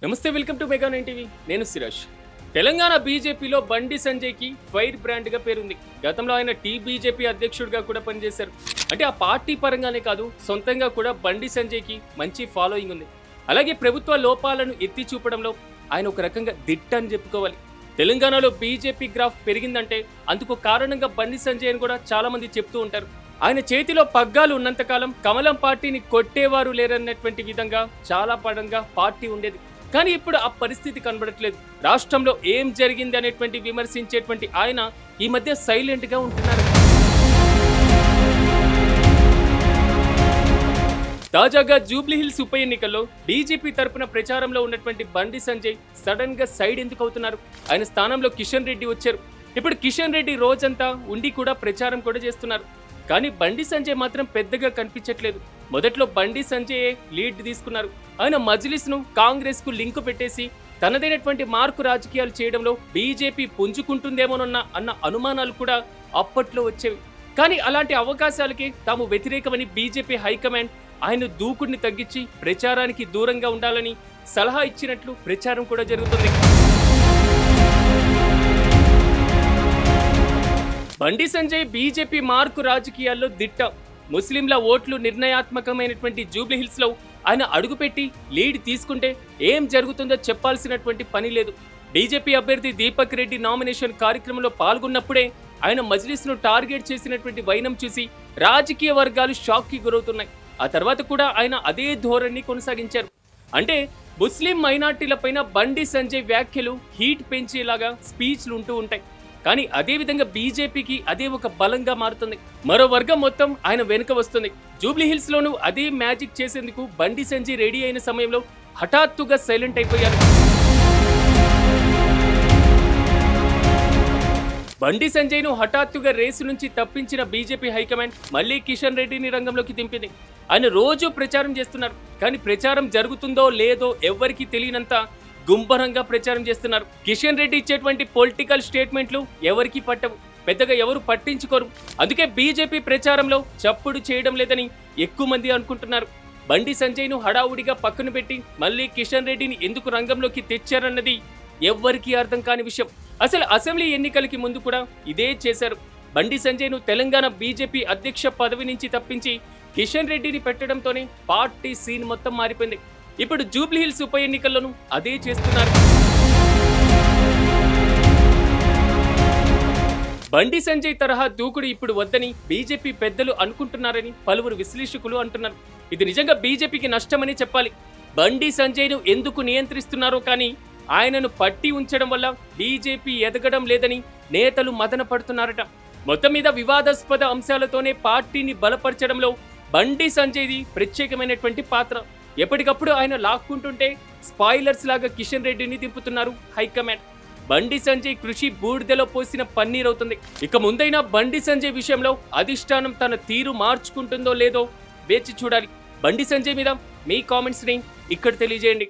నమస్తే, welcome to mega 9 TV. నేను సిరాజ్. తెలంగాణ బీజేపీలో బండి సంజయ్కి ఫైర్ బ్రాండ్గా పేరుంది. గతంలో ఆయన బీజేపీ అధ్యక్షుడిగా కూడా పనిచేశారు. అంటే ఆ పార్టీ పరంగానే కాదు, సొంతంగా కూడా బండి సంజయ్కి మంచి ఫాలోయింగ్ ఉంది. అలాగే ప్రభుత్వ లోపాలను ఎత్తి చూపడంలో ఆయన ఒక రకంగా దిట్ట అని చెప్పుకోవాలి. తెలంగాణలో బీజేపీ గ్రాఫ్ పెరిగిందంటే అందుకు కారణంగా బండి సంజయ్ అని కూడా చాలా మంది చెప్తూ ఉంటారు. ఆయన చేతిలో పగ్గాలు ఉన్నంతకాలం కమలం పార్టీని కొట్టేవారు లేరన్నటువంటి విధంగా చాలా పడంగా పార్టీ ఉండేది. కానీ ఇప్పుడు ఆ పరిస్థితి కనబడట్లేదు. రాష్ట్రంలో ఏం జరిగింది అనేటువంటి విమర్శించేటువంటి ఆయన ఈ మధ్య సైలెంట్ గా ఉంటున్నారు. తాజాగా జూబ్లీహిల్స్ ఉప ఎన్నికల్లో బీజేపీ తరపున ప్రచారంలో ఉన్నటువంటి బండి సంజయ్ సడన్ గా సైడ్ ఎందుకు అవుతున్నారు? ఆయన స్థానంలో కిషన్ రెడ్డి వచ్చారు. ఇప్పుడు కిషన్ రెడ్డి రోజంతా ఉండి కూడా ప్రచారం కూడా చేస్తున్నారు. కానీ బండి సంజయ్ మాత్రం పెద్దగా కనిపించట్లేదు. మొదట్లో బండి సంజయ్ లీడ్ తీసుకున్నారు. ఆయన మజ్లిస్ ను కాంగ్రెస్ కు లింకు పెట్టేసి తనదైనటువంటి మార్కు రాజకీయాలు చేయడంలో బీజేపీ పుంజుకుంటుందేమోనన్న అనుమానాలు కూడా అప్పట్లో వచ్చేవి. కానీ అలాంటి అవకాశాలకి తాము వ్యతిరేకమని బీజేపీ హైకమాండ్ ఆయన దూకుడిని తగ్గించి ప్రచారానికి దూరంగా ఉండాలని సలహా ఇచ్చినట్లు ప్రచారం కూడా జరుగుతుంది. బండి సంజయ్ బీజేపీ మార్కు రాజకీయాల్లో దిట్ట. ముస్లింల ఓట్లు నిర్ణయాత్మకమైనటువంటి జూబ్లీహిల్స్ లో ఆయన అడుగుపెట్టి లీడ్ తీసుకుంటే ఏం జరుగుతుందో చెప్పాల్సినటువంటి పని లేదు. బీజేపీ అభ్యర్థి దీపక్ రెడ్డి నామినేషన్ కార్యక్రమంలో పాల్గొన్నప్పుడే ఆయన మజ్లిస్ ను టార్గెట్ చేసినటువంటి వైనం చూసి రాజకీయ వర్గాలు షాక్ కి గురవుతున్నాయి. ఆ తర్వాత కూడా ఆయన అదే ధోరణి కొనసాగించారు. అంటే ముస్లిం మైనార్టీలపైన బండి సంజయ్ వ్యాఖ్యలు హీట్ పెంచేలాగా స్పీచ్లు ఉంటూ ఉంటాయి. కానీ అదే విధంగా బీజేపీకి అదే ఒక బలంగా మారుతుంది. మరో వర్గం మొత్తం ఆయన వెనుక వస్తుంది. జూబ్లీహిల్స్ లోనూ అదే మ్యాజిక్ చేసేందుకు బండి సంజయ్ రెడీ అయిన సమయంలో హఠాత్తుగా సైలెంట్ అయిపోయారు. బండి సంజయ్ ను హఠాత్తుగా రేసు నుంచి తప్పించిన బీజేపీ హైకమాండ్ మళ్లీ కిషన్ రెడ్డిని రంగంలోకి దింపింది. ఆయన రోజు ప్రచారం చేస్తున్నారు. కానీ ప్రచారం జరుగుతుందో లేదో ఎవ్వరికీ తెలియనంత గుంభరంగా ప్రచారం చేస్తున్నారు. కిషన్ రెడ్డి ఇచ్చేటువంటి పొలిటికల్ స్టేట్మెంట్లు ఎవరికి పట్టవు, పెద్దగా ఎవరు పట్టించుకోరు. అందుకే బీజేపీ ప్రచారంలో చప్పుడు చేయడం లేదని ఎక్కువ మంది అనుకుంటున్నారు. బండి సంజయ్ ను హడావుడిగా పక్కన పెట్టి మళ్ళీ కిషన్ రెడ్డిని ఎందుకు రంగంలోకి తెచ్చారన్నది ఎవ్వరికీ అర్థం కాని విషయం. అసలు అసెంబ్లీ ఎన్నికలకి ముందు కూడా ఇదే చేశారు. బండి సంజయ్ ను తెలంగాణ బీజేపీ అధ్యక్ష పదవి నుంచి తప్పించి కిషన్ రెడ్డిని పెట్టడంతోనే పార్టీ సీన్ మొత్తం మారిపోయింది. ఇప్పుడు జూబ్లీహిల్స్ ఉప ఎన్నికల్లోనూ అదే చేస్తున్నారు. బండి సంజయ్ తరహా దూకుడు ఇప్పుడు వద్దని బీజేపీ పెద్దలు అనుకుంటున్నారని పలువురు విశ్లేషకులు అంటున్నారు. ఇది నిజంగా బీజేపీకి నష్టమని చెప్పాలి. బండి సంజయ్ ను ఎందుకు నియంత్రిస్తున్నారో కానీ ఆయనను పట్టి ఉంచడం వల్ల బీజేపీ ఎదగడం లేదని నేతలు మదన పడుతున్నారట. మొత్తం మీద వివాదాస్పద అంశాలతోనే పార్టీని బలపరచడంలో బండి సంజయ్ది ప్రత్యేకమైనటువంటి పాత్ర. ఎప్పటికప్పుడు ఆయన లాక్కుంటుంటే స్పాయిలర్స్ లాగా కిషన్ రెడ్డిని దింపుతున్నారు హైకమాండ్. బండి సంజయ్ కృషి బూడిదలో పోసిన పన్నీర్ అవుతుంది. ఇక ముందైనా బండి సంజయ్ విషయంలో అధిష్టానం తన తీరు మార్చుకుంటుందో లేదో వేచి చూడాలి. బండి సంజయ్ మీద మీ కామెంట్స్ ని ఇక్కడ తెలియజేయండి.